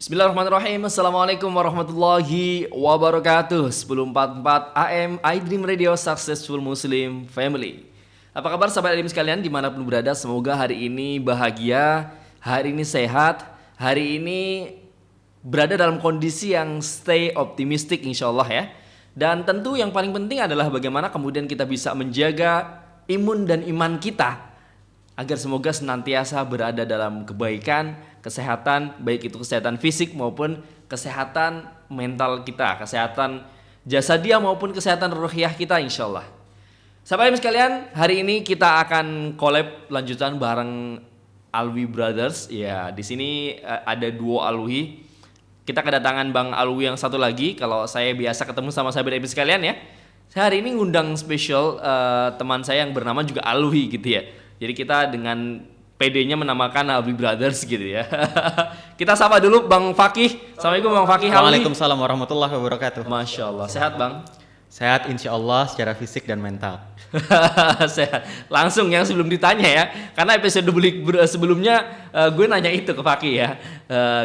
Bismillahirrahmanirrahim. Assalamualaikum warahmatullahi wabarakatuh. 10.44 AM iDream Radio Successful Muslim Family. Apa kabar sahabat iDream sekalian dimanapun berada? Semoga hari ini bahagia, hari ini sehat, hari ini berada dalam kondisi yang stay optimistic insyaallah ya. Dan tentu yang paling penting adalah bagaimana kemudian kita bisa menjaga imun dan iman kita agar semoga senantiasa berada dalam kebaikan, kesehatan, baik itu kesehatan fisik maupun kesehatan mental kita, kesehatan jasadiah maupun kesehatan ruhiyah kita insyaallah. Sahabat sekalian, hari ini kita akan collab lanjutan bareng Alwi Brothers. Ya, di sini ada duo Alwi. Kita kedatangan Bang Alwi yang satu lagi. Kalau saya biasa ketemu sama sahabat sekalian ya. Saya hari ini ngundang spesial teman saya yang bernama juga Alwi gitu ya. Jadi kita dengan PD-nya menamakan Alwi Brothers gitu ya. Kita sapa dulu Bang Fakih. Assalamualaikum Bang Fakih. Waalaikumsalam warahmatullahi wabarakatuh. Masya Allah. Sehat Bang? Sehat insya Allah secara fisik dan mental. Sehat. Langsung yang sebelum ditanya ya. Karena episode sebelumnya gue nanya itu ke Fakih ya.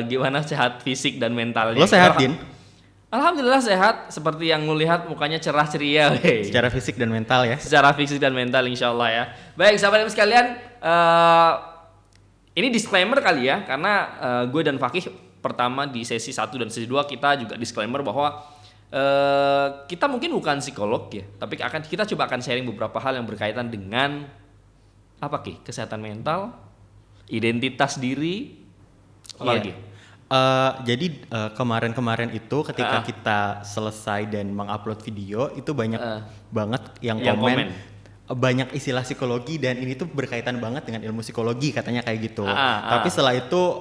Gimana sehat fisik dan mentalnya. Lo sehat, Din? Alhamdulillah sehat. Seperti yang lu lihat mukanya cerah ceria. Secara fisik dan mental ya? Secara fisik dan mental insya Allah ya. Baik sahabat sekalian. Ini disclaimer kali ya. Karena gue dan Fakih pertama di sesi 1 dan sesi 2 kita juga disclaimer bahwa kita mungkin bukan psikolog ya. Tapi kita coba akan sharing beberapa hal yang berkaitan dengan apa Ki? Kesehatan mental, identitas diri, apa lagi? Jadi kemarin-kemarin itu ketika kita selesai dan mengupload video itu banyak banget yang komen banyak istilah psikologi dan ini tuh berkaitan banget dengan ilmu psikologi katanya kayak gitu. Tapi setelah itu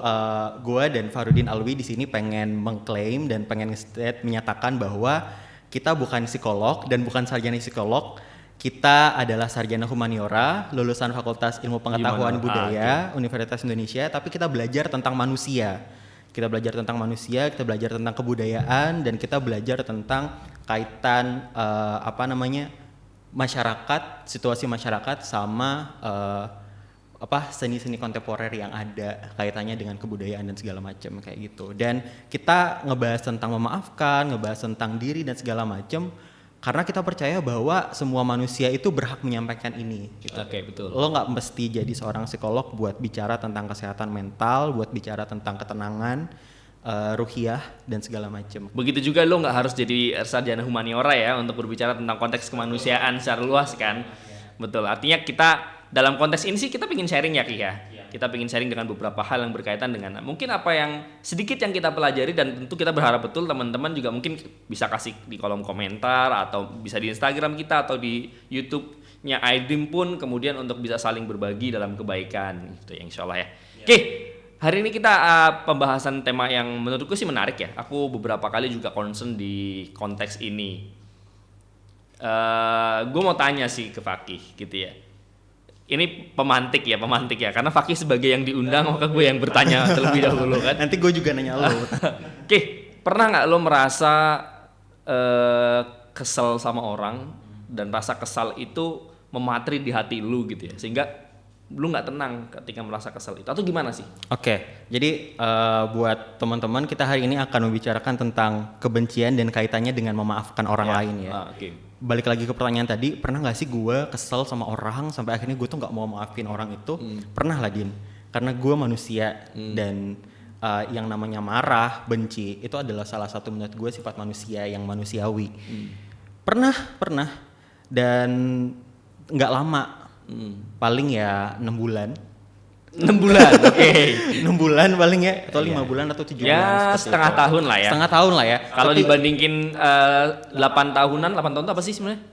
gue dan Farudin Alwi di sini pengen mengklaim dan pengen menyatakan bahwa kita bukan psikolog dan bukan sarjana psikolog. Kita adalah sarjana humaniora, lulusan Fakultas Ilmu Pengetahuan Budaya Universitas Indonesia, tapi kita belajar tentang manusia. Kita belajar tentang manusia, kita belajar tentang kebudayaan, dan kita belajar tentang kaitan masyarakat, situasi masyarakat sama seni-seni kontemporer yang ada kaitannya dengan kebudayaan dan segala macam kayak gitu. Dan kita ngebahas tentang memaafkan, ngebahas tentang diri dan segala macam. Karena kita percaya bahwa semua manusia itu berhak menyampaikan ini. Gitu. Oke, betul. Lo nggak mesti jadi seorang psikolog buat bicara tentang kesehatan mental, buat bicara tentang ketenangan, ruhiyah dan segala macam. Begitu juga lo nggak harus jadi sarjana humaniora ya untuk berbicara tentang konteks kemanusiaan secara luas kan. Betul. Artinya kita dalam konteks ini sih kita pengen sharing ya Ki ya. Kita pengen sharing dengan beberapa hal yang berkaitan dengan mungkin apa yang sedikit yang kita pelajari, dan tentu kita berharap betul teman-teman juga mungkin bisa kasih di kolom komentar atau bisa di Instagram kita atau di YouTube-nya iDream pun kemudian untuk bisa saling berbagi dalam kebaikan gitu ya insyaallah ya. Oke, hari ini kita pembahasan tema yang menurutku sih menarik ya. Aku beberapa kali juga concern di konteks ini. Gue mau tanya sih ke Fakih gitu ya. Ini pemantik ya karena Fakih sebagai yang diundang maka gue yang bertanya terlebih dahulu kan. Nanti gue juga nanya lo. Oke, pernah nggak lo merasa kesel sama orang dan rasa kesal itu mematri di hati lu gitu ya, sehingga lu nggak tenang ketika merasa kesel itu, atau gimana sih? Oke, jadi buat teman-teman kita hari ini akan membicarakan tentang kebencian dan kaitannya dengan memaafkan orang lain ya. Balik lagi ke pertanyaan tadi, pernah nggak sih gue kesel sama orang sampai akhirnya gue tuh nggak mau maafin orang itu? Pernah lah Din, karena gue manusia dan yang namanya marah, benci itu adalah salah satu menurut gue sifat manusia yang manusiawi. Pernah dan nggak lama, paling ya 6 bulan. 6 bulan, oke. 6 bulan paling ya, atau 5 bulan atau 7 bulan. Ya setengah tahun lah ya. Setengah tahun lah ya. Kalau dibandingin 8 tahunan, 8 tahun itu apa sih sebenarnya?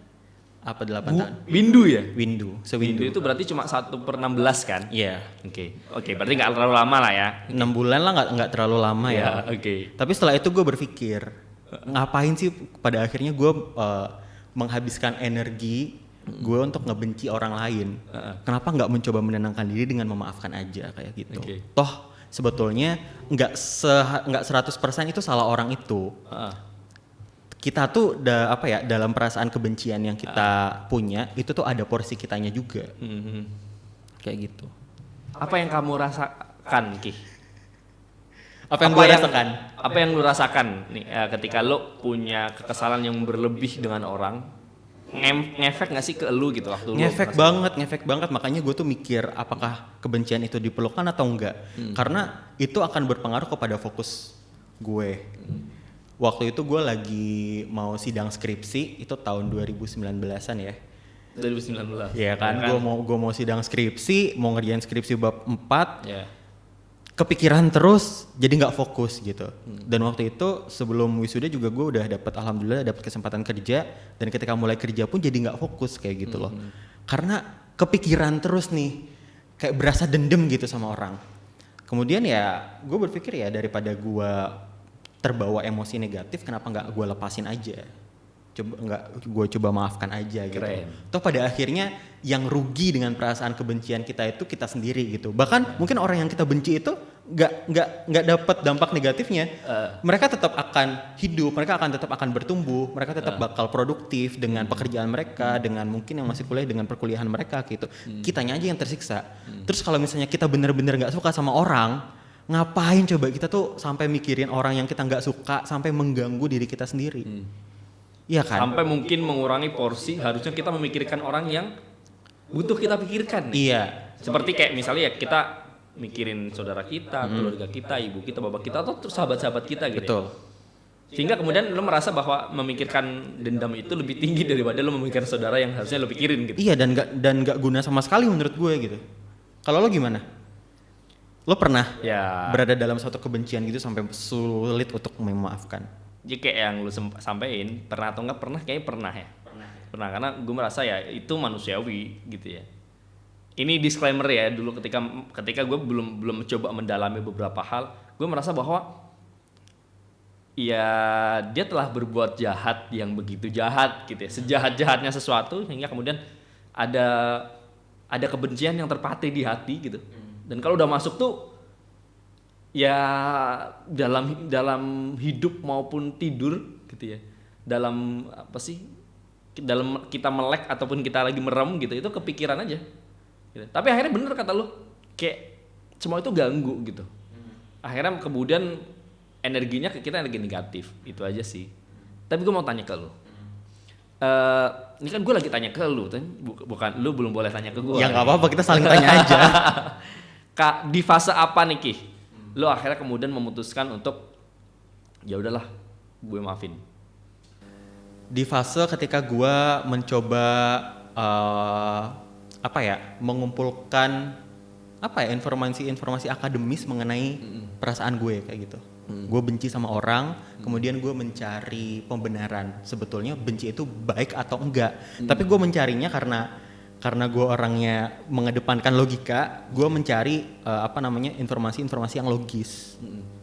Apa 8 tahun? Windu ya? Windu Itu berarti cuma 1/16 kan? Iya. Oke, berarti nggak terlalu lama lah ya. 6 bulan lah nggak terlalu lama ya. Oke. Tapi setelah itu gue berpikir, ngapain sih pada akhirnya gue menghabiskan energi gue untuk ngebenci orang lain. Kenapa nggak mencoba menenangkan diri dengan memaafkan aja kayak gitu. Toh sebetulnya nggak 100% itu salah orang itu. Kita tuh dalam perasaan kebencian yang kita punya itu tuh ada porsi kitanya juga. Kayak gitu. Apa yang kamu rasakan Ki? Apa yang gue rasakan? Apa yang lu rasakan nih ketika lu punya kekesalan yang berlebih dengan orang? Ngefek nggak sih ke lu gitu waktu ngefek banget. Makanya gue tuh mikir apakah kebencian itu diperlukan atau enggak. Karena itu akan berpengaruh kepada fokus gue. Waktu itu gue lagi mau sidang skripsi, itu tahun 2019-an ya. 2019. Iya kan, gue mau sidang skripsi, mau ngerjain skripsi bab 4. Yeah. Kepikiran terus, jadi nggak fokus gitu. Dan waktu itu sebelum wisuda juga gue udah alhamdulillah dapat kesempatan kerja, dan ketika mulai kerja pun jadi nggak fokus kayak gitu loh. Karena kepikiran terus nih, kayak berasa dendam gitu sama orang. Kemudian ya gue berpikir ya daripada gue terbawa emosi negatif, kenapa nggak gue lepasin aja? Gue coba maafkan aja gitu. Toh pada akhirnya yang rugi dengan perasaan kebencian kita itu kita sendiri gitu. Bahkan mungkin orang yang kita benci itu nggak dapat dampak negatifnya. Mereka tetap akan hidup, mereka akan tetap akan bertumbuh, mereka tetap bakal produktif dengan pekerjaan mereka, dengan mungkin yang masih kuliah dengan perkuliahan mereka gitu. Kitanya aja yang tersiksa. Terus kalau misalnya kita bener-bener nggak suka sama orang, ngapain coba kita tuh sampai mikirin orang yang kita nggak suka sampai mengganggu diri kita sendiri. Iya kan? Sampai mungkin mengurangi porsi, harusnya kita memikirkan orang yang butuh kita pikirkan nih. Iya. Seperti kayak misalnya ya kita mikirin saudara kita, keluarga kita, ibu kita, bapak kita, atau sahabat-sahabat kita gitu. Betul. Sehingga kemudian lo merasa bahwa memikirkan dendam itu lebih tinggi daripada lo memikirkan saudara yang harusnya lo pikirin gitu. Iya, dan nggak guna sama sekali menurut gue gitu. Kalau lo gimana? Lo pernah berada dalam suatu kebencian gitu sampai sulit untuk memaafkan? Jadi kayak yang lu sampein, pernah atau enggak pernah? Kayaknya pernah ya. Pernah karena gue merasa ya itu manusiawi gitu ya. Ini disclaimer ya, dulu ketika gue belum mencoba mendalami beberapa hal, gue merasa bahwa ya dia telah berbuat jahat yang begitu jahat gitu ya. Sejahat-jahatnya sesuatu sehingga kemudian ada kebencian yang terpatri di hati gitu. Dan kalau udah masuk tuh ya dalam hidup maupun tidur gitu ya, dalam apa sih, dalam kita melek ataupun kita lagi merem gitu, itu kepikiran aja gitu. Tapi akhirnya bener kata lu, kayak semua itu ganggu gitu. Akhirnya kemudian energinya ke kita energi negatif, itu aja sih. Tapi gue mau tanya ke lu, ini kan gue lagi tanya ke lu, bukan lu belum boleh tanya ke gue. Ya nggak apa-apa, kita saling tanya aja. Kak, di fase apa nih Ki? Lo akhirnya kemudian memutuskan untuk ya udahlah, gue maafin. Di fase ketika gue mencoba mengumpulkan informasi akademis mengenai perasaan gue kayak gitu. Gue benci sama orang, kemudian gue mencari pembenaran sebetulnya benci itu baik atau enggak. Tapi gue mencarinya karena gue orangnya mengedepankan logika, gue mencari informasi-informasi yang logis.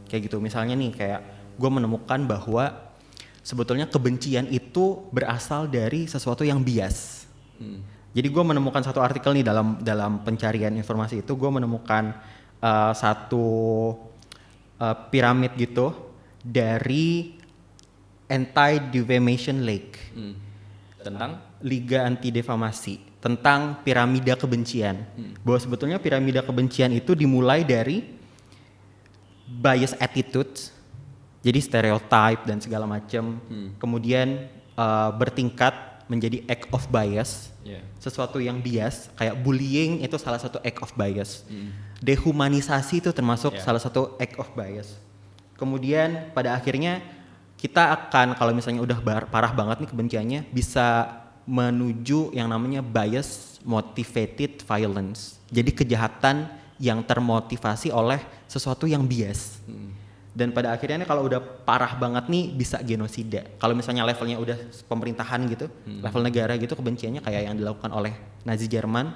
Kayak gitu, misalnya nih kayak gue menemukan bahwa sebetulnya kebencian itu berasal dari sesuatu yang bias. Jadi gue menemukan satu artikel nih dalam pencarian informasi itu, gue menemukan satu piramid gitu dari Anti-Defamation League. Tentang Liga Anti Defamasi, tentang piramida kebencian. Bahwa sebetulnya piramida kebencian itu dimulai dari bias attitude, jadi stereotype dan segala macam. Kemudian bertingkat menjadi act of bias, sesuatu yang bias, kayak bullying itu salah satu act of bias. Dehumanisasi itu termasuk salah satu act of bias. Kemudian pada akhirnya kita akan, kalau misalnya udah parah banget nih kebenciannya, bisa menuju yang namanya bias motivated violence. Jadi kejahatan yang termotivasi oleh sesuatu yang bias. Dan pada akhirnya kalau udah parah banget nih bisa genosida. Kalau misalnya levelnya udah pemerintahan gitu, level negara gitu, kebenciannya kayak yang dilakukan oleh Nazi Jerman,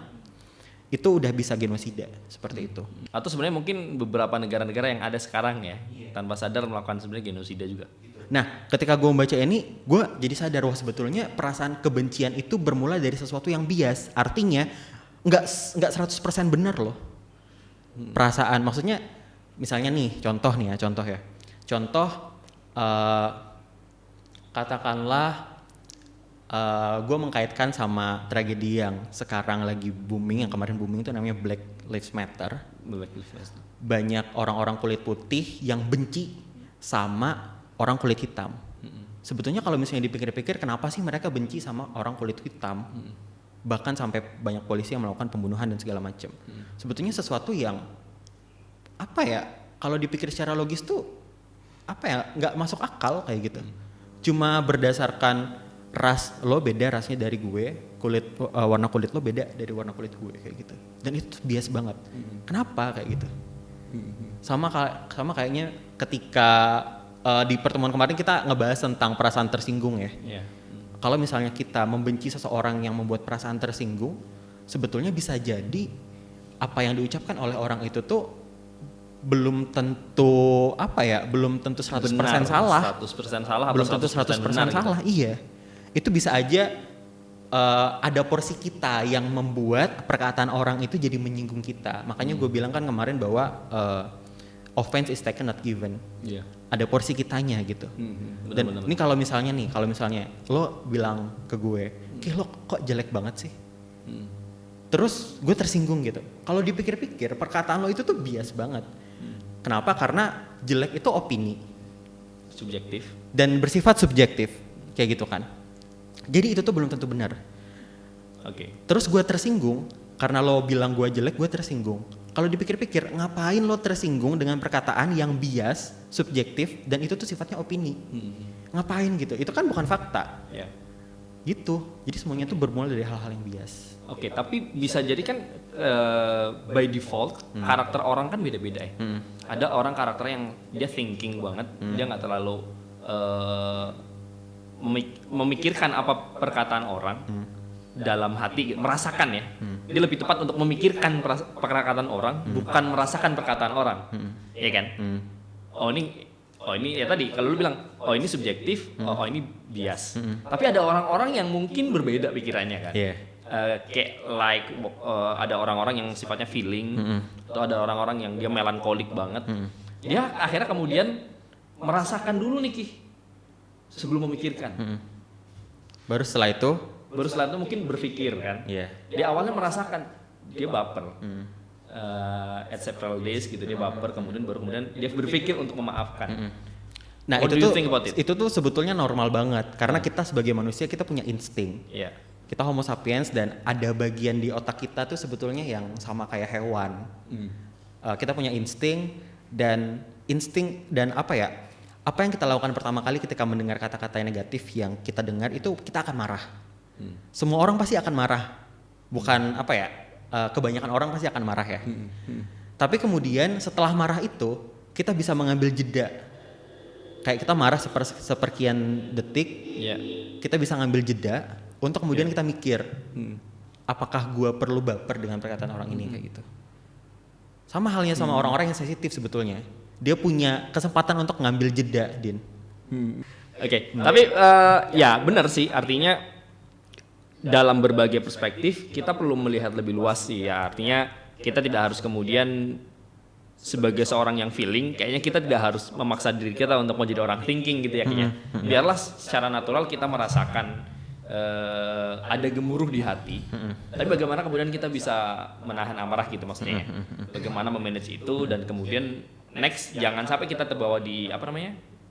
itu udah bisa genosida seperti itu. Atau sebenarnya mungkin beberapa negara-negara yang ada sekarang ya, tanpa sadar melakukan sebenarnya genosida juga. Nah, ketika gue membaca ini, gue jadi sadar bahwa sebetulnya perasaan kebencian itu bermula dari sesuatu yang bias. Artinya nggak 100% benar loh. Perasaan, maksudnya misalnya nih, contoh ya. Contoh, katakanlah gue mengkaitkan sama tragedi yang sekarang lagi booming, yang kemarin booming itu namanya Black Lives Matter. Banyak orang-orang kulit putih yang benci sama orang kulit hitam. Sebetulnya kalau misalnya dipikir-pikir, kenapa sih mereka benci sama orang kulit hitam? Bahkan sampai banyak polisi yang melakukan pembunuhan dan segala macam. Sebetulnya sesuatu yang apa ya? Kalau dipikir secara logis tuh apa ya? Nggak masuk akal kayak gitu. Cuma berdasarkan ras lo beda rasnya dari gue, warna kulit lo beda dari warna kulit gue kayak gitu. Dan itu bias banget. Kenapa kayak gitu? Sama kayaknya ketika di pertemuan kemarin kita ngebahas tentang perasaan tersinggung ya. Kalau misalnya kita membenci seseorang yang membuat perasaan tersinggung, sebetulnya bisa jadi apa yang diucapkan oleh orang itu tuh belum tentu belum tentu 100% salah. 100% salah belum tentu 100% benar, salah. Gitu. Iya. Itu bisa aja ada porsi kita yang membuat perkataan orang itu jadi menyinggung kita. Makanya gue bilang kan kemarin bahwa offense is taken not given. Ada porsi kitanya gitu. Dan ini kalau misalnya lo bilang ke gue, lo kok jelek banget sih? Terus gue tersinggung gitu. Kalau dipikir-pikir perkataan lo itu tuh bias banget. Kenapa? Karena jelek itu opini. Subjektif. Dan bersifat subjektif. Kayak gitu kan. Jadi itu tuh belum tentu benar. Terus gue tersinggung karena lo bilang gue jelek, gue tersinggung. Kalau dipikir-pikir, ngapain lo tersinggung dengan perkataan yang bias, subjektif, dan itu tuh sifatnya opini? Ngapain gitu? Itu kan bukan fakta. Gitu. Jadi semuanya tuh bermula dari hal-hal yang bias. Tapi bisa jadi kan by default karakter orang kan beda-beda ya. Ada orang karakter yang dia thinking banget, dia nggak terlalu memikirkan apa perkataan orang. Dalam hati merasakan ya, dia lebih tepat untuk memikirkan perkataan orang, bukan merasakan perkataan orang, ya kan? Oh ini ya tadi kalau lu bilang, oh ini subjektif, oh ini bias. Tapi ada orang-orang yang mungkin berbeda pikirannya kan? Kayak ada orang-orang yang sifatnya feeling, atau ada orang-orang yang dia melankolik banget. Dia akhirnya kemudian merasakan dulu nih Ki, sebelum memikirkan. Baru setelah itu mungkin berpikir kan. Dia awalnya merasakan dia baper. At several days gitu dia baper, kemudian dia berpikir untuk memaafkan. Nah, itu tuh sebetulnya normal banget karena kita sebagai manusia kita punya insting. Kita Homo sapiens dan ada bagian di otak kita tuh sebetulnya yang sama kayak hewan. Kita punya insting dan apa yang kita lakukan pertama kali ketika mendengar kata-kata yang negatif yang kita dengar itu kita akan marah. Semua orang pasti akan marah, bukan kebanyakan orang pasti akan marah ya. Tapi kemudian setelah marah itu kita bisa mengambil jeda. Kayak kita marah seperkian detik, kita bisa ngambil jeda untuk kemudian kita mikir, apakah gua perlu baper dengan perkataan orang ini kayak gitu. Sama halnya sama orang-orang yang sensitif sebetulnya, dia punya kesempatan untuk ngambil jeda, Din. Tapi ya benar sih, artinya dalam berbagai perspektif kita perlu melihat lebih luas sih ya. Artinya kita tidak harus kemudian sebagai seorang yang feeling, kayaknya kita tidak harus memaksa diri kita untuk menjadi orang thinking gitu ya kayaknya. Biarlah secara natural kita merasakan ada gemuruh di hati. Tapi bagaimana kemudian kita bisa menahan amarah gitu maksudnya ya. Bagaimana memanage itu dan kemudian next jangan sampai kita terbawa di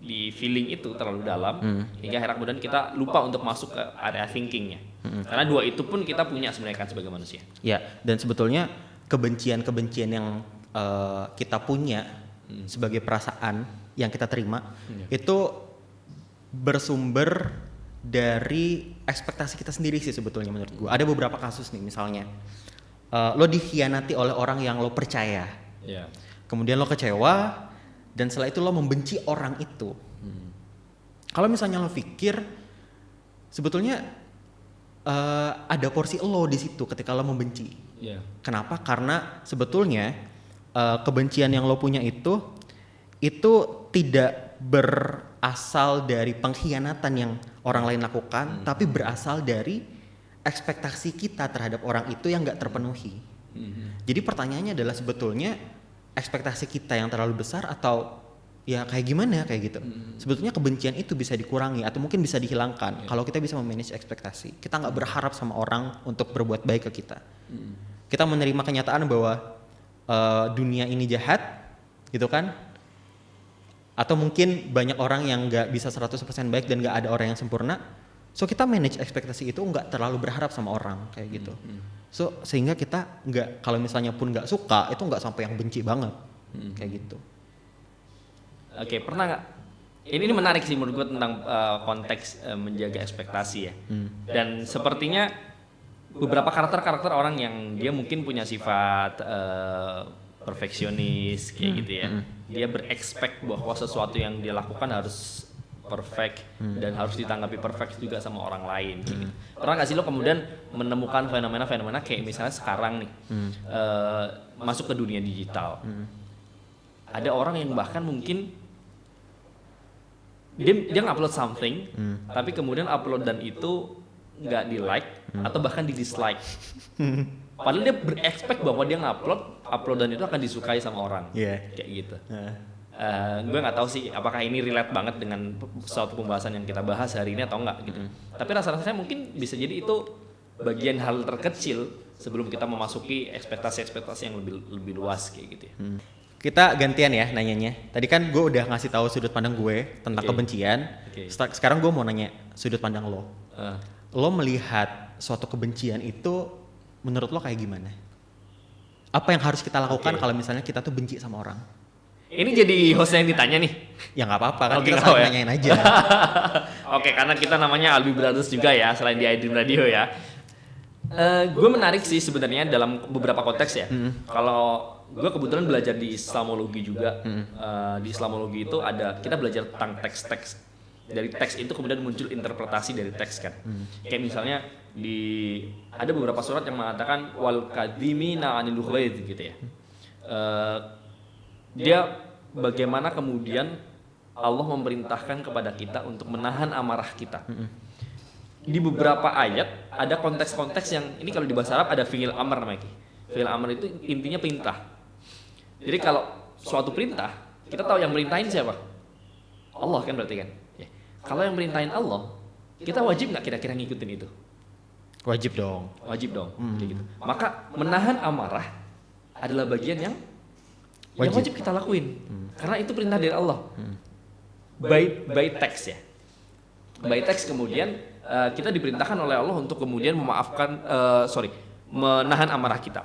di feeling itu terlalu dalam hingga akhirnya kemudian kita lupa untuk masuk ke area thinkingnya. Karena dua itu pun kita punya sebenarnya kan sebagai manusia. Ya, dan sebetulnya kebencian yang kita punya sebagai perasaan yang kita terima itu bersumber dari ekspektasi kita sendiri sih sebetulnya menurut gue. Ada beberapa kasus nih misalnya lo dikhianati oleh orang yang lo percaya, kemudian lo kecewa dan setelah itu lo membenci orang itu. Kalau misalnya lo pikir sebetulnya ada porsi lo di situ ketika lo membenci. Kenapa? Karena sebetulnya kebencian yang lo punya itu tidak berasal dari pengkhianatan yang orang lain lakukan, tapi berasal dari ekspektasi kita terhadap orang itu yang nggak terpenuhi. Jadi pertanyaannya adalah sebetulnya ekspektasi kita yang terlalu besar atau ya kayak gimana kayak gitu. Sebetulnya kebencian itu bisa dikurangi atau mungkin bisa dihilangkan kalau kita bisa memanage ekspektasi. Kita nggak berharap sama orang untuk berbuat baik ke kita. Kita menerima kenyataan bahwa dunia ini jahat, gitu kan? Atau mungkin banyak orang yang nggak bisa 100% baik dan nggak ada orang yang sempurna. So kita manage ekspektasi itu nggak terlalu berharap sama orang kayak gitu. So sehingga kita nggak, kalau misalnya pun nggak suka itu nggak sampai yang benci banget kayak gitu. Oke, pernah nggak? Ini menarik sih menurut gue tentang konteks menjaga ekspektasi ya. Dan sepertinya beberapa karakter orang yang dia mungkin punya sifat perfeksionis kayak gitu ya. Dia berekspek bahwa sesuatu yang dia lakukan harus perfect dan harus ditanggapi perfect juga sama orang lain. Gitu. Pernah nggak sih lo kemudian menemukan fenomena-fenomena kayak misalnya sekarang nih masuk ke dunia digital. Ada orang yang bahkan mungkin dia ngupload something, tapi kemudian upload dan itu nggak di like atau bahkan di dislike. Padahal dia berekspek bahwa dia upload dan itu akan disukai sama orang, kayak gitu. Gue nggak tahu sih apakah ini relate banget dengan suatu pembahasan yang kita bahas hari ini atau enggak gitu. Tapi rasa-rasanya mungkin bisa jadi itu bagian hal terkecil sebelum kita memasuki ekspektasi-ekspektasi yang lebih luas kayak gitu ya. Kita gantian ya nanyanya. Tadi kan gue udah ngasih tahu sudut pandang gue tentang kebencian. Sekarang gue mau nanya sudut pandang lo. Lo melihat suatu kebencian itu menurut lo kayak gimana? Apa yang harus kita lakukan kalau misalnya kita tuh benci sama orang? Ini jadi hostnya yang ditanya nih? Ya nggak apa-apa kan kita saling nanyain aja. Oke, karena kita namanya Albi Brothers juga ya selain di iDream Radio ya. Gue menarik sih sebenarnya dalam beberapa konteks ya. Kalau gue kebetulan belajar di Islamologi juga. Di Islamologi itu kita belajar tentang teks-teks. Dari teks itu kemudian muncul interpretasi dari teks kan. Kayak misalnya ada beberapa surat yang mengatakan wal kadhimina 'anil ghaidz gitu ya. Dia bagaimana kemudian Allah memerintahkan kepada kita untuk menahan amarah kita. Di beberapa ayat ada konteks-konteks yang ini kalau di bahasa Arab ada fi'il amr namanya. Fi'il amr itu intinya perintah. Jadi kalau suatu perintah, kita tahu yang merintahin siapa? Allah kan berarti kan. Ya. Kalau yang merintahin Allah, kita wajib nggak kira-kira ngikutin itu? Wajib dong. Wajib dong. Kayak gitu. Maka menahan amarah adalah bagian yang wajib kita lakuin. Karena itu perintah dari Allah. By text ya. By text kemudian kita diperintahkan oleh Allah untuk kemudian menahan amarah kita.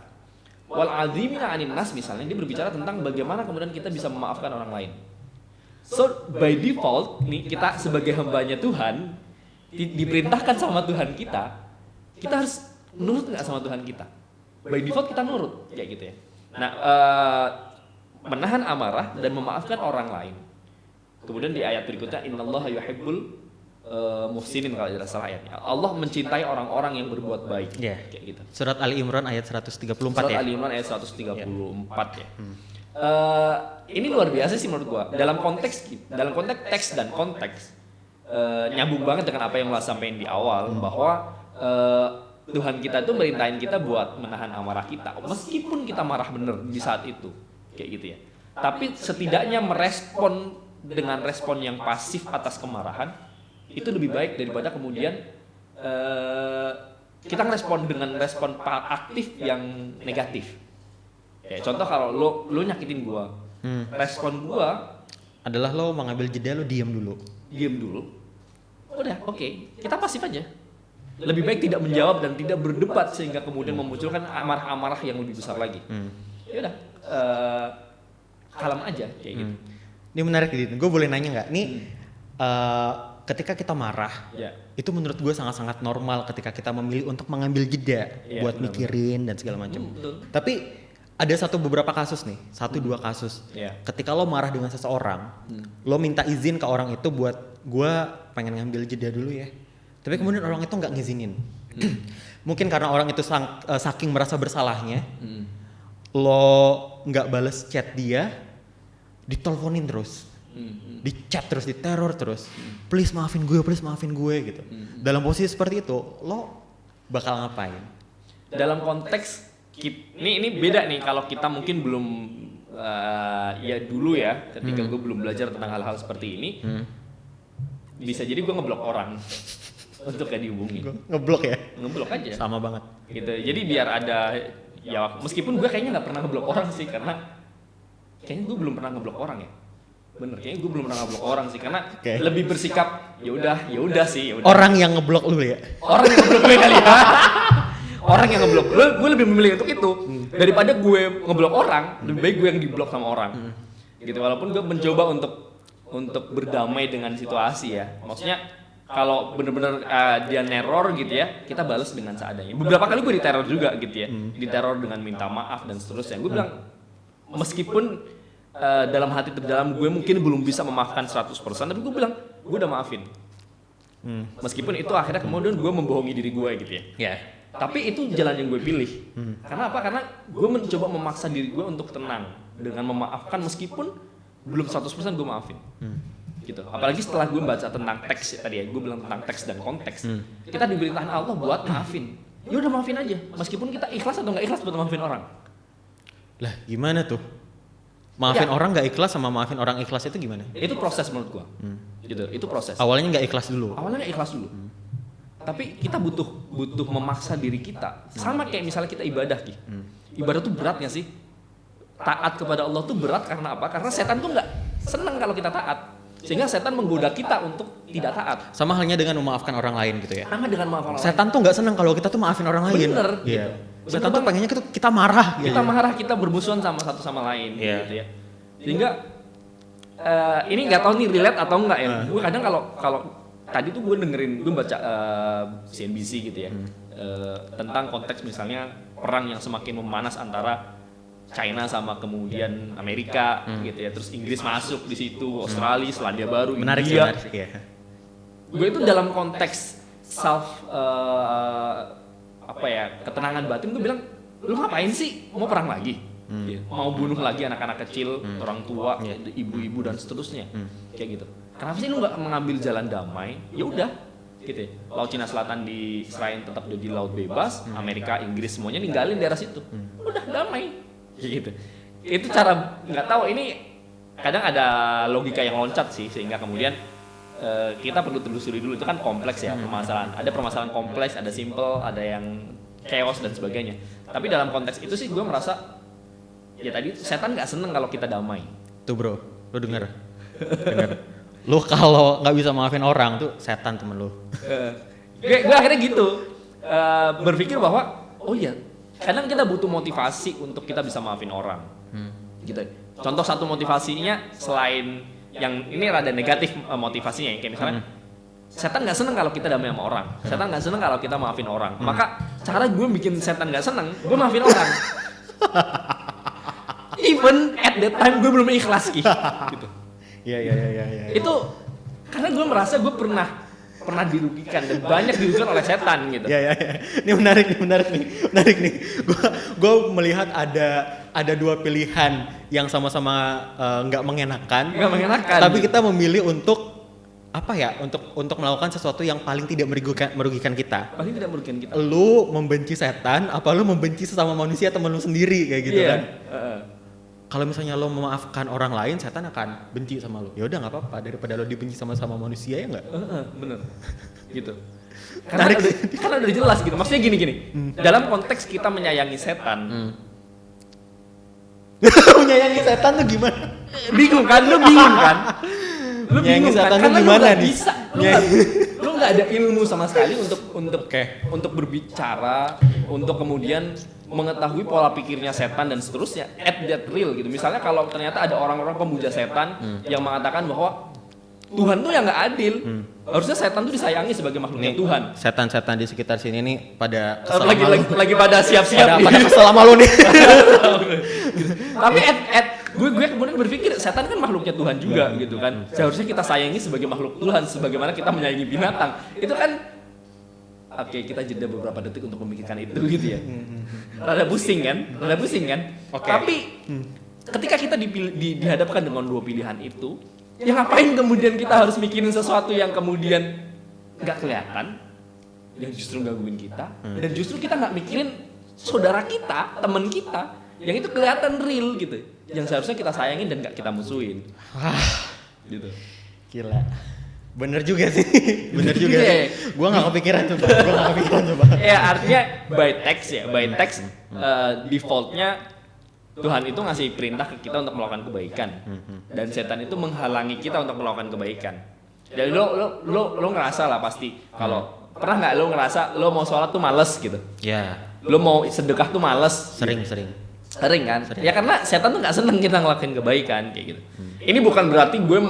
Wal adzimina 'anin nas misalnya dia berbicara tentang bagaimana kemudian kita bisa memaafkan orang lain. So by default nih kita sebagai hambanya Tuhan diperintahkan sama Tuhan kita harus nurut nggak sama Tuhan kita. By default kita nurut kayak gitu ya. Nah menahan amarah dan memaafkan orang lain. Kemudian di ayat berikutnya innallaha yuhibbul muhsinin kalau tidak salah ayatnya. Allah mencintai orang-orang yang berbuat baik. Kayak gitu. Surat Ali Imran ayat 134 Surat ya. Ali Imran ayat 134 ya. Ini luar biasa sih menurut gua. Dalam konteks teks dan konteks nyambung banget dengan apa yang lo sampaikan di awal bahwa Tuhan kita tuh merintahin kita buat menahan amarah kita meskipun kita marah bener di saat itu. Kayak gitu ya. Tapi setidaknya merespon dengan respon yang pasif atas kemarahan itu lebih baik daripada kemudian kita ngerespon dengan respon aktif yang negatif. Ya, contoh kalau lo nyakitin gua, respon gua adalah lo mengambil jeda, lo diam dulu. Udah, oke. Kita pasif aja. Lebih baik tidak menjawab dan tidak berdebat sehingga kemudian memunculkan amarah-amarah yang lebih besar lagi. Ya udah, kalem aja kayak gitu. Ini menarik gitu. Gue boleh nanya nggak? Nih ketika kita marah, itu menurut gue sangat-sangat normal ketika kita memilih untuk mengambil jeda buat mikirin dan segala macam. Tapi ada beberapa kasus nih, 1-2 kasus. Ketika lo marah dengan seseorang, lo minta izin ke orang itu buat gue pengen ngambil jeda dulu ya. Tapi kemudian orang itu nggak ngizinin. Mungkin karena orang itu saking merasa bersalahnya, lo nggak bales chat dia, diteleponin terus. Di chat terus, diteror terus, please maafin gue gitu. Dalam posisi seperti itu, lo bakal ngapain? Dalam konteks ini beda nih kalau kita mungkin belum ya dulu ya ketika gue belum belajar tentang hal-hal seperti ini, bisa jadi gue ngeblok orang untuk gak dihubungi. Ngeblok ya? Ngeblok aja. Sama banget. Gitu. Jadi biar ada ya meskipun gue kayaknya nggak pernah ngeblok orang sih karena kayaknya gue belum pernah ngeblok orang ya. Bener, kayaknya gue belum pernah ngeblok orang sih karena lebih bersikap ya udah sih. Yaudah. Orang yang ngeblok lu ya? Orang yang ngeblok gue kali ya. Orang yang ngeblok gue lebih memilih untuk itu daripada gue ngeblok orang. Lebih baik gue yang diblok sama orang. Gitu, walaupun gue mencoba untuk berdamai dengan situasi ya. Maksudnya kalau bener-bener dia neror gitu ya, kita balas dengan seadanya. Beberapa kali gue diteror juga gitu ya, diteror dengan minta maaf dan seterusnya. Gue bilang meskipun dalam hati terdalam gue mungkin belum bisa memaafkan 100%, tapi gue bilang gue udah maafin. Meskipun itu akhirnya kemudian gue membohongi diri gue gitu ya. Yeah. Tapi itu jalan yang gue pilih. Karena apa? Karena gue mencoba memaksa diri gue untuk tenang dengan memaafkan meskipun belum 100% gue maafin. Gitu. Apalagi setelah gue baca tentang teks tadi ya, gue bilang tentang teks dan konteks. Kita diberitakan Allah buat maafin. Ya udah maafin aja, meskipun kita ikhlas atau nggak ikhlas buat maafin orang. Lah gimana tuh? Maafin orang nggak ikhlas sama maafin orang ikhlas itu gimana? Itu proses menurut gue. Gitu. Itu proses. Awalnya nggak ikhlas dulu. Awalnya nggak ikhlas dulu. Tapi kita butuh memaksa diri kita. Sama kayak misalnya kita ibadah Ki. Ibadah tuh berat nggak sih? Taat kepada Allah tuh berat karena apa? Karena setan tuh nggak seneng kalau kita taat. Sehingga setan menggoda kita untuk tidak taat. Sama halnya dengan memaafkan orang lain gitu ya. Sama dengan maafkan orang Setan tuh nggak seneng kalau kita tuh maafin orang lain. Bener. Iya. Gitu. Setan tuh pengennya kita marah. Kita marah, kita bermusuhan sama satu sama lain. Gitu ya. Sehingga ini nggak tahu nih relate atau enggak ya. Gue kadang kalau tadi tuh gue dengerin, gue baca CNBC gitu ya. Tentang konteks misalnya perang yang semakin memanas antara China sama kemudian Amerika gitu ya, terus Inggris masuk di situ, Australia, Selandia Baru, Menarik India. ya. Gue itu dalam konteks ketenangan batin, gue bilang, lu ngapain sih? Mau perang lagi? Mau bunuh lagi anak-anak kecil, orang tua, ibu-ibu dan seterusnya, kayak gitu. Kenapa sih lu nggak mengambil jalan damai? Ya udah, gitu ya. Laut Cina Selatan diserahin tetap jadi laut bebas, Amerika, Inggris semuanya ninggalin daerah situ, udah damai. Gitu. Itu cara, nggak tahu, ini kadang ada logika yang loncat sih, sehingga kemudian kita perlu telusuri dulu. Itu kan kompleks ya permasalahan. Ada permasalahan kompleks, ada simple, ada yang chaos dan sebagainya. Tapi dalam konteks itu sih gue merasa ya tadi setan nggak seneng kalau kita damai. Tuh bro, lu denger. Lu kalau nggak bisa maafin orang tuh setan temen lu. Gue akhirnya gitu berpikir bahwa oh iya, kadang kita butuh motivasi untuk kita bisa maafin orang. Gitu. Contoh satu motivasinya selain yang ini rada negatif motivasinya, kayak misalnya setan nggak seneng kalau kita damai sama orang, setan nggak seneng kalau kita maafin orang. Maka cara gue bikin setan nggak seneng, gue maafin orang. Even at that time gue belum ikhlas gitu. Iya. Itu karena gue merasa gue pernah dirugikan dan banyak dirugikan oleh setan gitu. Iya. Ini menarik nih. Gue melihat ada dua pilihan yang sama-sama nggak mengenakan. Tapi kita memilih untuk apa ya? Untuk melakukan sesuatu yang paling tidak merugikan kita. Paling tidak merugikan kita. Lu membenci setan, apa lu membenci sesama manusia temen lu sendiri kayak gitu kan? Kalau misalnya lo memaafkan orang lain, setan akan benci sama lo. Ya udah nggak apa-apa, daripada lo dibenci sama manusia ya nggak? Bener, gitu. Karena udah jelas gitu. Maksudnya gini. Dalam konteks kita menyayangi setan. Menyayangi setan tuh gimana? Bingung kan? Lu bingung kan? Menyayangi setan tuh gimana nih? Lu nggak ada ilmu sama sekali untuk berbicara, untuk kemudian mengetahui pola pikirnya setan dan seterusnya at that real gitu. Misalnya kalau ternyata ada orang-orang pemuja setan yang mengatakan bahwa Tuhan tuh yang nggak adil, harusnya setan tuh disayangi sebagai makhluknya Tuhan. Setan-setan di sekitar sini nih pada lagi pada siap-siap pada kesel sama lu nih. Tapi gue kemudian berpikir setan kan makhluknya Tuhan juga gitu kan. Seharusnya kita sayangi sebagai makhluk Tuhan sebagaimana kita menyayangi binatang. Itu kan oke, kita jeda beberapa detik untuk memikirkan itu gitu ya. Rada pusing kan? Okay. Tapi ketika kita dihadapkan dengan dua pilihan itu, ya ngapain kemudian kita harus mikirin sesuatu yang kemudian nggak kelihatan, yang justru gangguin kita, dan justru kita nggak mikirin saudara kita, teman kita yang itu kelihatan real gitu, yang seharusnya kita sayangin dan gak kita musuhin. Gitu. Gila. Bener juga sih. Bener juga sih. Gua gak kepikiran coba. Ya artinya by text defaultnya Tuhan itu ngasih perintah ke kita untuk melakukan kebaikan, dan setan itu menghalangi kita untuk melakukan kebaikan. Jadi lo ngerasa lah pasti kalau pernah nggak lo ngerasa lo mau sholat tuh males gitu? Ya. Lo mau sedekah tuh males? Sering Kan? Sering. Ya karena setan tuh nggak seneng kita ngelakuin kebaikan kayak gitu. Ini bukan berarti gue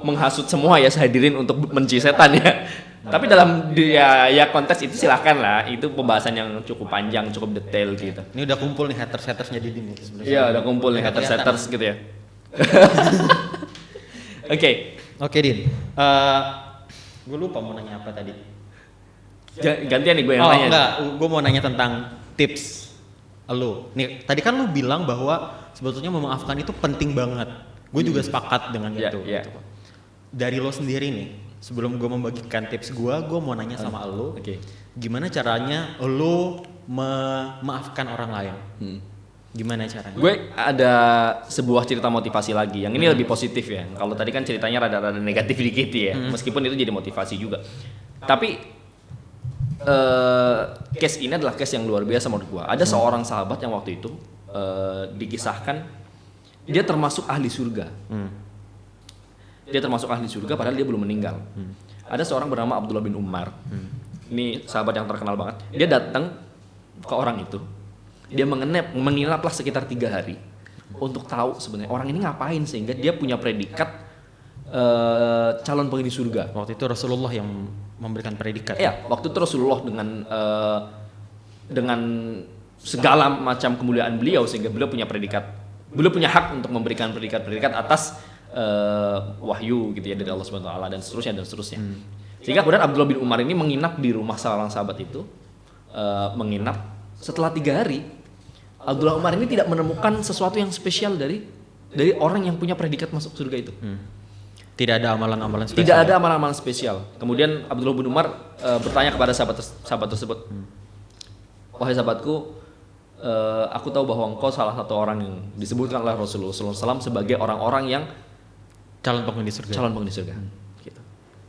menghasut semua ya hadirin untuk benci setan ya. Tapi dalam ya konteks itu silakan lah. Itu pembahasan yang cukup panjang, cukup detail gitu. Ini udah kumpul nih haters-hatersnya di sini sebenarnya. Iya, udah kumpul nih haters gitu ya. Oke, Din. Gue lupa mau nanya apa tadi. Gantian nih gue yang nanya. Enggak, gue mau nanya tentang tips lo. Nih, tadi kan lo bilang bahwa sebetulnya memaafkan itu penting banget. Gue juga sepakat dengan itu. Gitu. Dari lo sendiri nih, sebelum gue membagikan tips gue mau nanya sama lo. Gimana caranya lo memaafkan orang lain? Gimana caranya? Gue ada sebuah cerita motivasi lagi. Yang ini lebih positif ya. Kalau tadi kan ceritanya rada-rada negatif dikit ya. Meskipun itu jadi motivasi juga. Tapi case ini adalah case yang luar biasa menurut gue. Ada seorang sahabat yang waktu itu dikisahkan dia termasuk ahli surga. Dia termasuk ahli surga padahal dia belum meninggal. Ada seorang bernama Abdullah bin Umar. Ini sahabat yang terkenal banget. Dia datang ke orang itu. Dia menginaplah sekitar 3 hari untuk tahu sebenarnya orang ini ngapain sehingga dia punya predikat calon penghuni surga. Waktu itu Rasulullah yang memberikan predikat. Iya, waktu itu Rasulullah dengan segala macam kemuliaan beliau sehingga beliau punya hak untuk memberikan predikat-predikat atas wahyu gitu ya dari Allah Subhanahu wa taala dan seterusnya. Sehingga kemudian Abdullah bin Umar ini menginap di rumah seorang sahabat itu, menginap. Setelah 3 hari Abdullah Umar ini tidak menemukan sesuatu yang spesial dari orang yang punya predikat masuk surga itu. Tidak ada amalan-amalan spesial. Tidak ada amalan-amalan spesial. Kemudian Abdullah bin Umar bertanya kepada sahabat tersebut, wahai sahabatku, aku tahu bahwa engkau salah satu orang yang disebutkan oleh Rasulullah SAW sebagai orang-orang yang calon penghuni surga. Gitu.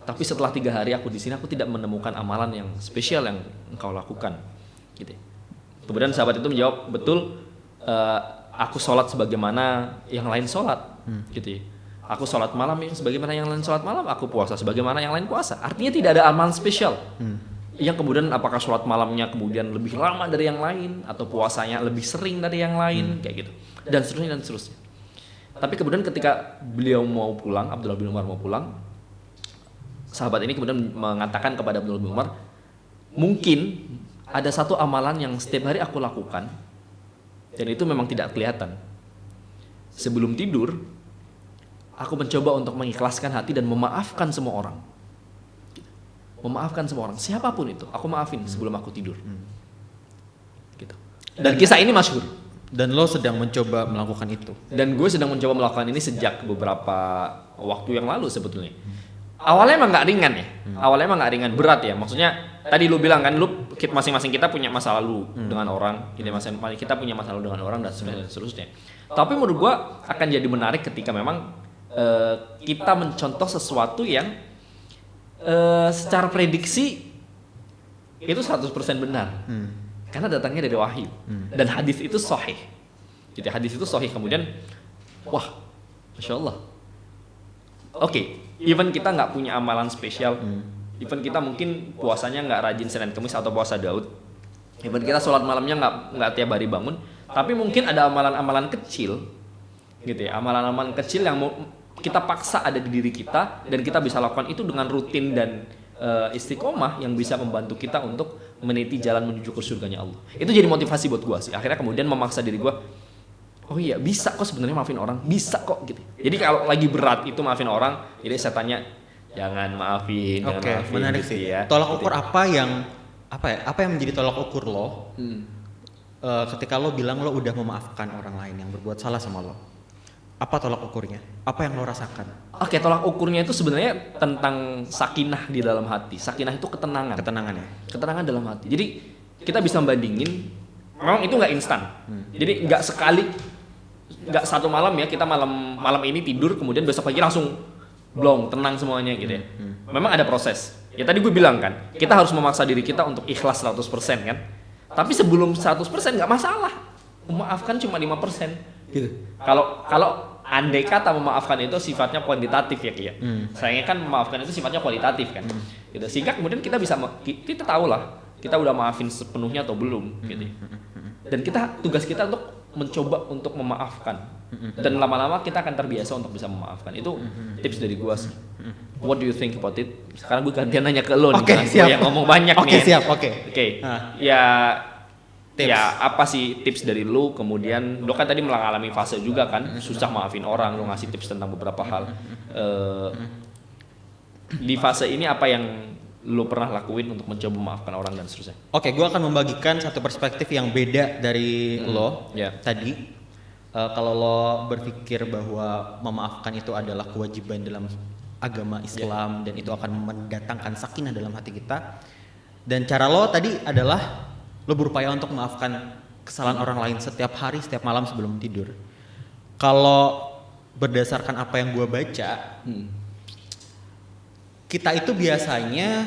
Tapi setelah 3 hari aku di sini, aku tidak menemukan amalan yang spesial yang engkau lakukan. Gitu. Kemudian sahabat itu menjawab, betul, aku sholat sebagaimana yang lain sholat. Gitu. Aku sholat malam yang sebagaimana yang lain sholat malam, aku puasa sebagaimana yang lain puasa. Artinya tidak ada amalan spesial. Yang kemudian apakah sholat malamnya kemudian lebih lama dari yang lain atau puasanya lebih sering dari yang lain kayak gitu. Dan seterusnya. Tapi kemudian ketika beliau mau pulang, Abdullah bin Umar mau pulang, sahabat ini kemudian mengatakan kepada Abdullah bin Umar, mungkin ada satu amalan yang setiap hari aku lakukan dan itu memang tidak kelihatan. Sebelum tidur, aku mencoba untuk mengikhlaskan hati dan memaafkan semua orang. Memaafkan semua orang, siapapun itu, aku maafin sebelum aku tidur. Gitu. Dan kisah ini masyhur. Dan lo sedang mencoba melakukan itu. Dan gue sedang mencoba melakukan ini sejak beberapa waktu yang lalu sebetulnya. Awalnya emang nggak ringan ya. Awalnya emang nggak ringan, berat ya. Maksudnya tadi lu bilang kan, masing-masing kita punya masa lalu dengan orang. Kita punya masa lalu dengan orang dan seterusnya. Tapi menurut gue akan jadi menarik ketika memang kita mencontoh sesuatu yang secara prediksi itu 100% benar. Karena datangnya dari wahyu. Dan hadis itu sahih. Jadi hadis itu sahih, kemudian wah, Masya Allah. Oke, even kita nggak punya amalan spesial, even kita mungkin puasanya nggak rajin Senin Kamis atau puasa Daud, even kita sholat malamnya nggak tiap hari bangun, tapi mungkin ada amalan-amalan kecil, gitu ya, amalan-amalan kecil yang kita paksa ada di diri kita dan kita bisa lakukan itu dengan rutin dan istiqomah yang bisa membantu kita untuk meniti jalan menuju ke surganya Allah. Itu jadi motivasi buat gue sih. Akhirnya kemudian memaksa diri gue, oh iya bisa kok sebenarnya maafin orang, bisa kok gitu. Jadi kalau lagi berat itu maafin orang, jadi saya tanya jangan maafin, jangan maafin. Menarik gitu sih. Ya. Tolak ukur apa yang menjadi tolak ukur lo ketika lo bilang lo udah memaafkan orang lain yang berbuat salah sama lo? Apa tolak ukurnya? Apa yang lo rasakan? Oke, tolak ukurnya itu sebenarnya tentang sakinah di dalam hati. Sakinah itu ketenangan. Ketenangan ya? Ketenangan dalam hati. Jadi kita bisa bandingin memang itu nggak instan. Jadi nggak sekali, nggak satu malam ya kita malam ini tidur kemudian besok pagi langsung blong tenang semuanya gitu ya. Memang ada proses. Ya tadi gue bilang kan, kita harus memaksa diri kita untuk ikhlas 100% kan. Tapi sebelum 100% nggak masalah. Memaafkan cuma 5% gitu. Kalau andai kata memaafkan itu sifatnya kuantitatif ya Kia. Sayangnya kan memaafkan itu sifatnya kualitatif kan. Gitu. Sehingga kemudian kita tahu lah kita udah maafin sepenuhnya atau belum gitu. Dan tugas kita untuk mencoba untuk memaafkan. Dan lama-lama kita akan terbiasa untuk bisa memaafkan. Itu tips dari gua sih. What do you think about it? Sekarang gue gantian nanya ke lo nih. Oke, siap. Yang ngomong banyak nih. Oke, siap. Oke. Ya Tips. Ya apa sih tips dari lu? Kemudian lu kan tadi mengalami fase juga kan, susah maafin orang, lu ngasih tips tentang beberapa hal. Di fase ini apa yang lu pernah lakuin untuk mencoba memaafkan orang dan seterusnya? Oke, gue akan membagikan satu perspektif yang beda dari lo tadi. Kalau lo berpikir bahwa memaafkan itu adalah kewajiban dalam agama Islam dan itu akan mendatangkan sakinah dalam hati kita. Dan cara lo tadi adalah lo berupaya untuk memaafkan kesalahan orang lain setiap hari, setiap malam sebelum tidur. Kalau berdasarkan apa yang gue baca, kita itu biasanya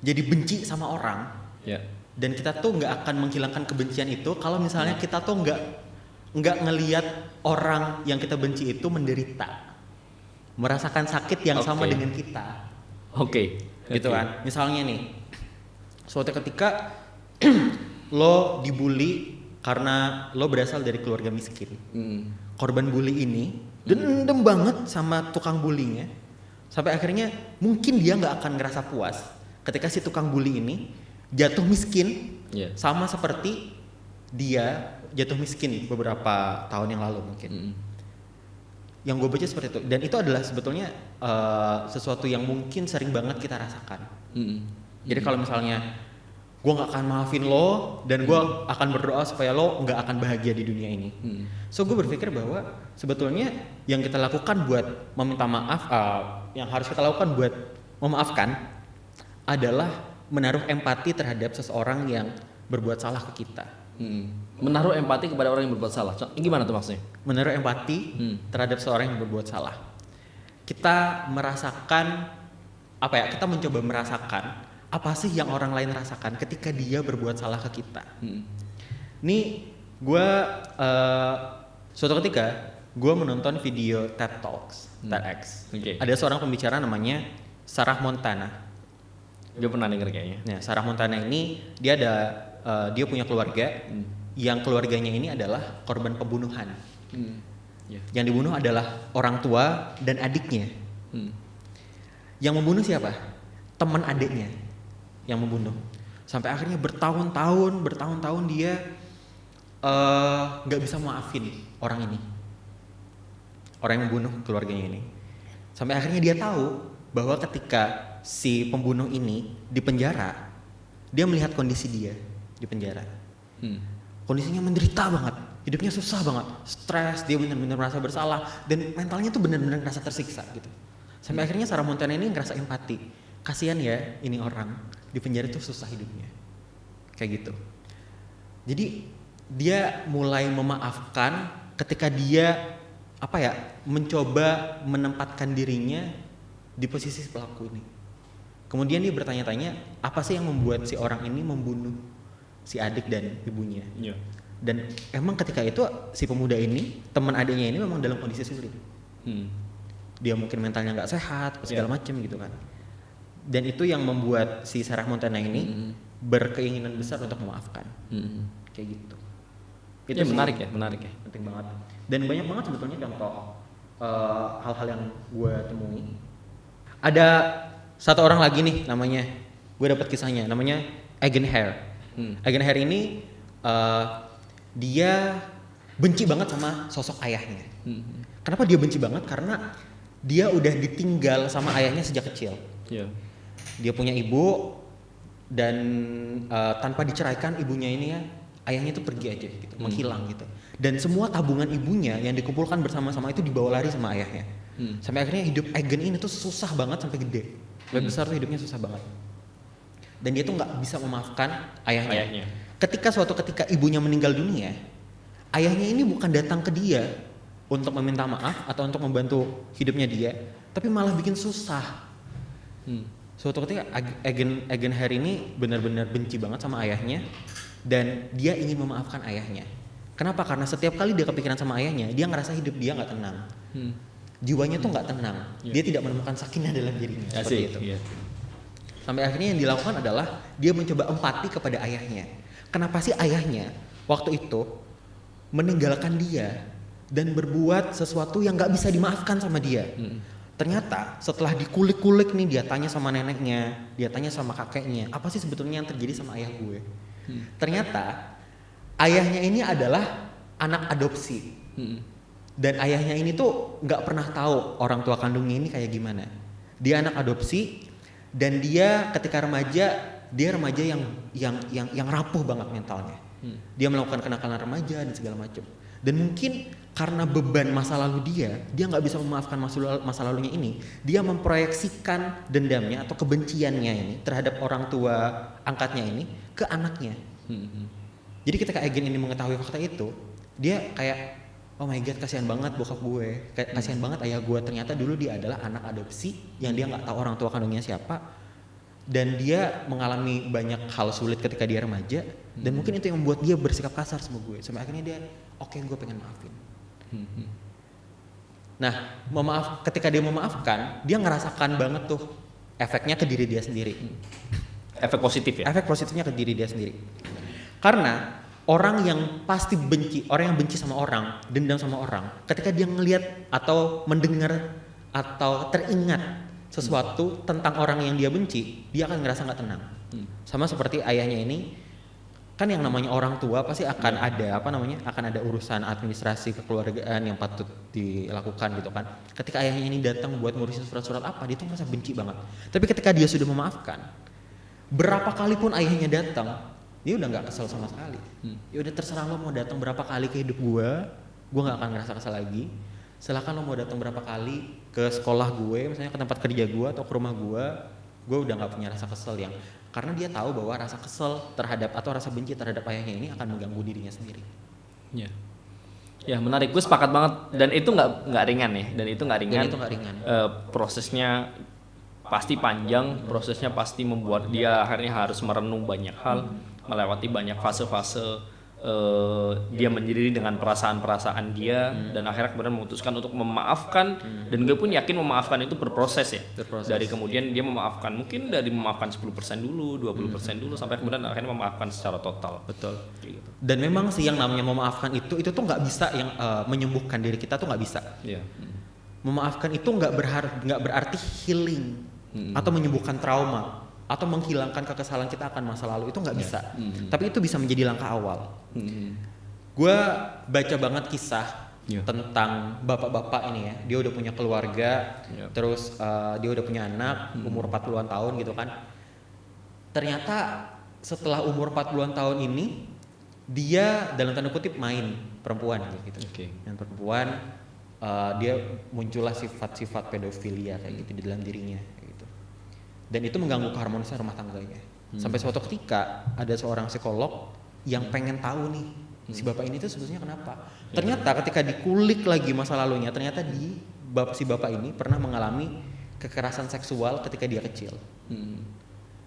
jadi benci sama orang, dan kita tuh nggak akan menghilangkan kebencian itu kalau misalnya kita tuh nggak ngelihat orang yang kita benci itu menderita, merasakan sakit yang sama dengan kita. Gitu kan. Misalnya nih, suatu ketika lo dibully karena lo berasal dari keluarga miskin. Korban bully ini dendam banget sama tukang bullynya, sampai akhirnya mungkin dia nggak akan ngerasa puas ketika si tukang bully ini jatuh miskin, sama seperti dia jatuh miskin beberapa tahun yang lalu mungkin. Yang gue baca seperti itu, dan itu adalah sebetulnya sesuatu yang mungkin sering banget kita rasakan. Jadi kalau misalnya gue nggak akan maafin lo dan gue akan berdoa supaya lo nggak akan bahagia di dunia ini. So gue berpikir bahwa sebetulnya yang kita lakukan buat meminta maaf, yang harus kita lakukan buat memaafkan adalah menaruh empati terhadap seseorang yang berbuat salah ke kita. Menaruh empati kepada orang yang berbuat salah. Gimana tuh maksudnya? Menaruh empati terhadap seseorang yang berbuat salah. Kita merasakan kita mencoba merasakan apa sih yang orang lain rasakan ketika dia berbuat salah ke kita. Nih gue suatu ketika gue menonton video TED Talks, TEDx. Ada seorang pembicara namanya Sarah Montana. Gue pernah denger kayaknya. Nah, Sarah Montana ini dia punya keluarga yang keluarganya ini adalah korban pembunuhan. Yang dibunuh adalah orang tua dan adiknya. Yang membunuh siapa? Teman adiknya yang membunuh. Sampai akhirnya bertahun-tahun dia nggak bisa maafin orang ini, orang yang membunuh keluarganya ini. Sampai akhirnya dia tahu bahwa ketika si pembunuh ini di penjara, dia melihat kondisi dia di penjara. Kondisinya menderita banget, hidupnya susah banget, stres, dia benar-benar merasa bersalah dan mentalnya tuh benar-benar merasa tersiksa gitu. Sampai akhirnya Sarah Montana ini ngerasa empati, kasihan ya ini orang di penjara tuh susah hidupnya, kayak gitu. Jadi dia mulai memaafkan ketika dia mencoba menempatkan dirinya di posisi pelaku ini. Kemudian dia bertanya-tanya apa sih yang membuat si orang ini membunuh si adik dan ibunya. Dan emang ketika itu si pemuda ini, teman adiknya ini memang dalam kondisi sulit. Dia mungkin mentalnya nggak sehat, segala macam gitu kan. Dan itu yang membuat si Sarah Montana ini berkeinginan besar untuk memaafkan. Kayak gitu. Itu menarik ya. Penting banget. Dan banyak banget sebetulnya contoh hal-hal yang gue temui. Ada satu orang lagi nih namanya, gue dapat kisahnya, namanya Egan Hare. Egan Hare ini dia benci banget sama sosok ayahnya. Kenapa dia benci banget? Karena dia udah ditinggal sama ayahnya sejak kecil. Dia punya ibu dan tanpa diceraikan ibunya ini ayahnya itu pergi aja gitu, menghilang gitu. Dan semua tabungan ibunya yang dikumpulkan bersama-sama itu dibawa lari sama ayahnya. Sampai akhirnya hidup Egan ini tuh susah banget sampai gede. Sampai besar tuh hidupnya susah banget. Dan dia tuh nggak bisa memaafkan ayahnya. ketika ibunya meninggal dunia, ayahnya ini bukan datang ke dia untuk meminta maaf atau untuk membantu hidupnya dia, tapi malah bikin susah. Suatu ketika Agen Harry ini benar-benar benci banget sama ayahnya dan dia ingin memaafkan ayahnya. Kenapa? Karena setiap kali dia kepikiran sama ayahnya, dia ngerasa hidup dia nggak tenang. Jiwanya tuh nggak tenang. Dia tidak menemukan sakinah dalam dirinya. Seperti itu. Sampai akhirnya yang dilakukan adalah dia mencoba empati kepada ayahnya. Kenapa sih ayahnya waktu itu meninggalkan dia dan berbuat sesuatu yang nggak bisa dimaafkan sama dia? Ternyata setelah dikulik-kulik nih, dia tanya sama neneknya, dia tanya sama kakeknya, apa sih sebetulnya yang terjadi sama ayah gue? Ternyata ayahnya ini adalah anak adopsi. Dan ayahnya ini tuh nggak pernah tahu orang tua kandungnya ini kayak gimana. Dia anak adopsi dan dia ketika remaja, dia remaja yang rapuh banget mentalnya. Dia melakukan kenakalan remaja dan segala macam. Dan mungkin karena beban masa lalu dia nggak bisa memaafkan masa lalunya ini. Dia memproyeksikan dendamnya atau kebenciannya ini terhadap orang tua angkatnya ini ke anaknya. Jadi ketika Agen ini mengetahui fakta itu, dia kayak, oh my god, kasihan banget bokap gue, kasihan banget ayah gue. Ternyata dulu dia adalah anak adopsi yang dia nggak tahu orang tua kandungnya siapa. Dan dia mengalami banyak hal sulit ketika dia remaja, dan mungkin itu yang membuat dia bersikap kasar sama gue. Sampai akhirnya dia, oke, gue pengen maafin. Nah, ketika dia memaafkan, dia ngerasakan banget tuh efeknya ke diri dia sendiri. Efek positif ya? Efek positifnya ke diri dia sendiri. Karena orang yang pasti benci, orang yang benci sama orang, dendam sama orang, ketika dia ngelihat atau mendengar atau teringat sesuatu tentang orang yang dia benci, dia akan ngerasa nggak tenang. Sama seperti ayahnya ini, kan yang namanya orang tua pasti akan ada akan ada urusan administrasi kekeluargaan yang patut dilakukan gitu kan. Ketika ayahnya ini datang buat ngurusin surat-surat apa, dia tuh merasa benci banget. Tapi ketika dia sudah memaafkan, berapa kali pun ayahnya datang, dia udah nggak kesel sama sekali. Ya udah, terserah lo mau datang berapa kali ke hidup gue nggak akan ngerasa kesel lagi. Silakan lo mau datang berapa kali ke sekolah gue, misalnya ke tempat kerja gue atau ke rumah gue udah nggak punya rasa kesel yang, karena dia tahu bahwa rasa kesel terhadap atau rasa benci terhadap ayahnya ini akan mengganggu dirinya sendiri. Ya menarik, gue sepakat banget. Dan itu nggak ringan ya, dan itu nggak ringan. Prosesnya pasti panjang, prosesnya pasti membuat dia akhirnya harus merenung banyak hal, melewati banyak fase-fase. Dia menyendiri dengan perasaan-perasaan dia, dan akhirnya kemudian memutuskan untuk memaafkan. Dan gue pun yakin memaafkan itu berproses ya. Dari kemudian dia memaafkan, mungkin dari memaafkan 10% dulu, 20% dulu, sampai kemudian akhirnya memaafkan secara total. Betul. Gitu. Dan memang sih yang namanya memaafkan itu tuh nggak bisa yang menyembuhkan diri kita tuh nggak bisa. Memaafkan itu nggak berarti healing atau menyembuhkan trauma atau menghilangkan kekesalan kita akan masa lalu, itu nggak bisa. Tapi itu bisa menjadi langkah awal. Gue baca banget kisah tentang bapak-bapak ini ya. Dia udah punya keluarga, terus dia udah punya anak, umur 40-an tahun gitu kan. Ternyata setelah umur 40-an tahun ini, dia dalam tanda kutip main perempuan gitu. Yang perempuan, dia muncullah sifat-sifat pedofilia kayak gitu di dalam dirinya. Dan itu mengganggu keharmonisan rumah tangganya. Sampai suatu ketika ada seorang psikolog yang pengen tahu nih, si bapak ini tuh sebetulnya kenapa. Ternyata ketika dikulik lagi masa lalunya, ternyata si bapak ini pernah mengalami kekerasan seksual ketika dia kecil.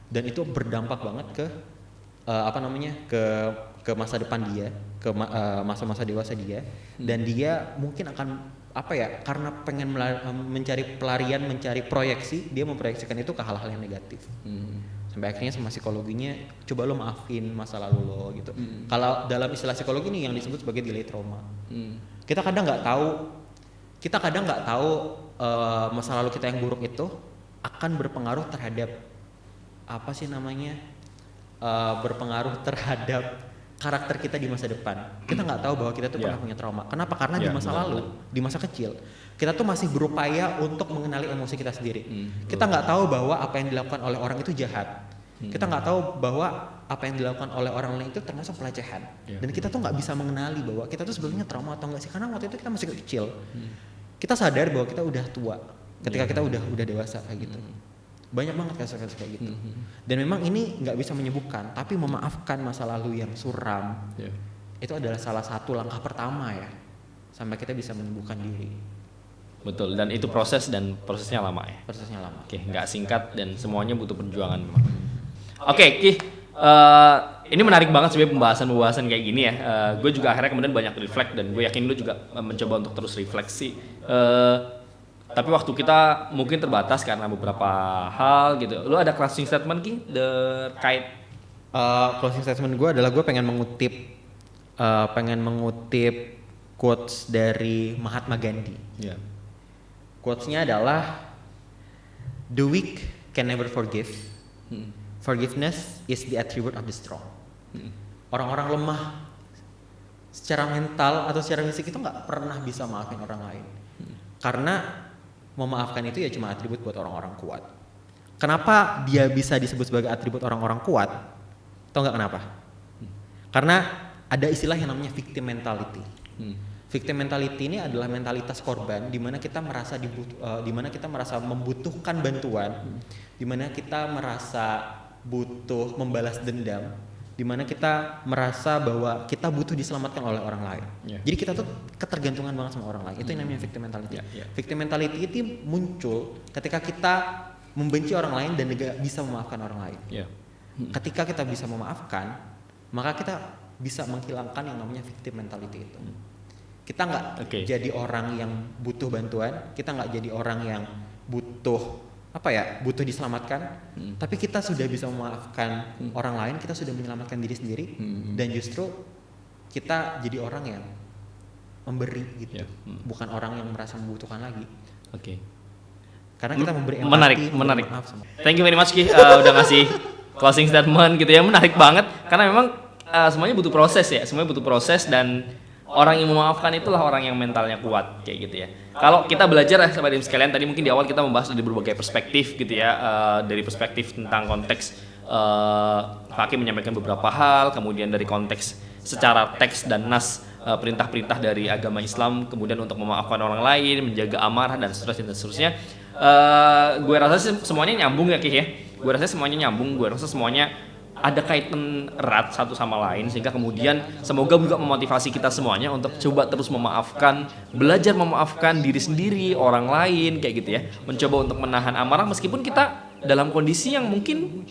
Dan itu berdampak banget ke ke masa depan dia, ke masa-masa dewasa dia. Dan dia mungkin akan karena pengen mencari pelarian, mencari proyeksi, dia memproyeksikan itu ke hal-hal yang negatif. Sampai akhirnya sama psikologinya, coba lo maafin masa lalu lo gitu. Kalau dalam istilah psikologi ini yang disebut sebagai delay trauma. Kita kadang nggak tahu masa lalu kita yang buruk itu akan berpengaruh terhadap berpengaruh terhadap karakter kita di masa depan. Kita nggak tahu bahwa kita tuh pernah punya trauma. Kenapa? Karena di masa lalu, di masa kecil, kita tuh masih berupaya untuk mengenali emosi kita sendiri. Kita nggak tahu bahwa apa yang dilakukan oleh orang itu jahat. Kita nggak tahu bahwa apa yang dilakukan oleh orang lain itu termasuk pelecehan. Dan kita tuh nggak bisa mengenali bahwa kita tuh sebetulnya trauma atau enggak sih, karena waktu itu kita masih kecil. Kita sadar bahwa kita udah tua ketika kita udah dewasa kayak gitu. Banyak banget kasus-kasus kayak gitu. Dan memang ini nggak bisa menyembuhkan, tapi memaafkan masa lalu yang suram itu adalah salah satu langkah pertama ya, sampai kita bisa menyembuhkan diri. Betul, dan itu prosesnya lama ya. Prosesnya lama. Oke, nggak singkat dan semuanya butuh perjuangan memang. Oke, Ki, ini menarik banget sebenarnya pembahasan kayak gini ya. Gue juga akhirnya kemudian banyak reflect dan gue yakin lu juga mencoba untuk terus refleksi. Tapi waktu kita mungkin terbatas karena beberapa hal gitu. Lu ada closing statement Ki terkait? Closing statement gue adalah gue pengen mengutip quotes dari Mahatma Gandhi. Yeah. Quotes-nya adalah the weak can never forgive. Forgiveness is the attribute of the strong. Orang-orang lemah secara mental atau secara fisik itu nggak pernah bisa maafin orang lain. Karena memaafkan itu ya cuma atribut buat orang-orang kuat. Kenapa dia bisa disebut sebagai atribut orang-orang kuat? Tahu nggak kenapa? Karena ada istilah yang namanya victim mentality. Victim mentality ini adalah mentalitas korban, di mana kita merasa membutuhkan bantuan, di mana kita merasa butuh membalas dendam, di mana kita merasa bahwa kita butuh diselamatkan oleh orang lain. Jadi kita tuh ketergantungan banget sama orang lain. Itu yang namanya victim mentality. Victim mentality itu muncul ketika kita membenci orang lain dan tidak bisa memaafkan orang lain. Ketika kita bisa memaafkan, maka kita bisa menghilangkan yang namanya victim mentality itu. Kita nggak jadi orang yang butuh bantuan, kita nggak jadi orang yang butuh diselamatkan, tapi kita sudah bisa memaafkan orang lain, kita sudah menyelamatkan diri sendiri, dan justru kita jadi orang yang memberi gitu, bukan orang yang merasa membutuhkan lagi. Karena kita memberi empati. Menarik. Thank you very much Ki, udah ngasih closing statement gitu ya, menarik banget. Karena memang semuanya butuh proses dan orang yang memaafkan itulah orang yang mentalnya kuat kayak gitu ya. Kalau kita belajar ya sahabat Idrim sekalian, tadi mungkin di awal kita membahas dari berbagai perspektif gitu ya, dari perspektif tentang konteks Hakim menyampaikan beberapa hal, kemudian dari konteks secara teks dan nas perintah-perintah dari agama Islam, kemudian untuk memaafkan orang lain, menjaga amarah dan seterusnya. Gue rasa semuanya nyambung ya Ki ya. Gue rasa semuanya ada kaitan erat satu sama lain, sehingga kemudian semoga juga memotivasi kita semuanya untuk coba terus memaafkan, belajar memaafkan diri sendiri, orang lain kayak gitu ya, mencoba untuk menahan amarah meskipun kita dalam kondisi yang mungkin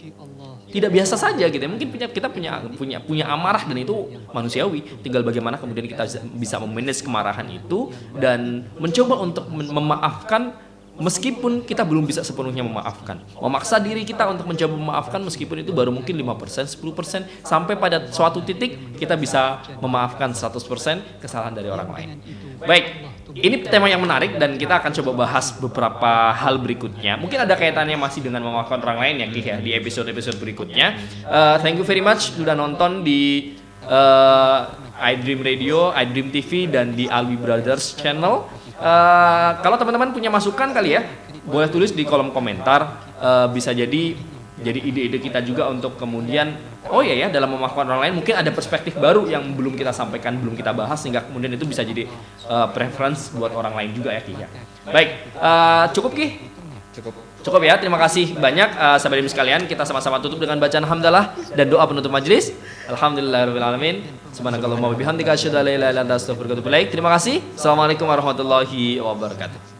tidak biasa saja gitu ya. Mungkin kita punya amarah dan itu manusiawi, tinggal bagaimana kemudian kita bisa memanage kemarahan itu dan mencoba untuk memaafkan meskipun kita belum bisa sepenuhnya memaafkan. Memaksa diri kita untuk mencoba memaafkan meskipun itu baru mungkin 5%, 10%, sampai pada suatu titik kita bisa memaafkan 100% kesalahan dari orang lain. Baik, ini tema yang menarik dan kita akan coba bahas beberapa hal berikutnya. Mungkin ada kaitannya masih dengan memaafkan orang lain ya Ki ya, di episode-episode berikutnya. Thank you very much sudah nonton di iDream Radio, iDream TV dan di Alwi Brothers Channel. Kalau teman-teman punya masukan kali ya, boleh tulis di kolom komentar. Bisa jadi ide-ide kita juga untuk kemudian dalam memaafkan orang lain mungkin ada perspektif baru yang belum kita sampaikan, belum kita bahas, sehingga kemudian itu bisa jadi preference buat orang lain juga ya Ki ya. Baik, cukup Ki? Cukup ya, terima kasih banyak sahabat Idrim sekalian. Kita sama-sama tutup dengan bacaan hamdalah dan doa penutup majelis. Alhamdulillahirabbil alamin. Subhanakallahumma wa bihamdika asyhadu an la ilaha illa anta astaghfiruka wa atubu ilaik. Terima kasih. Assalamualaikum warahmatullahi wabarakatuh.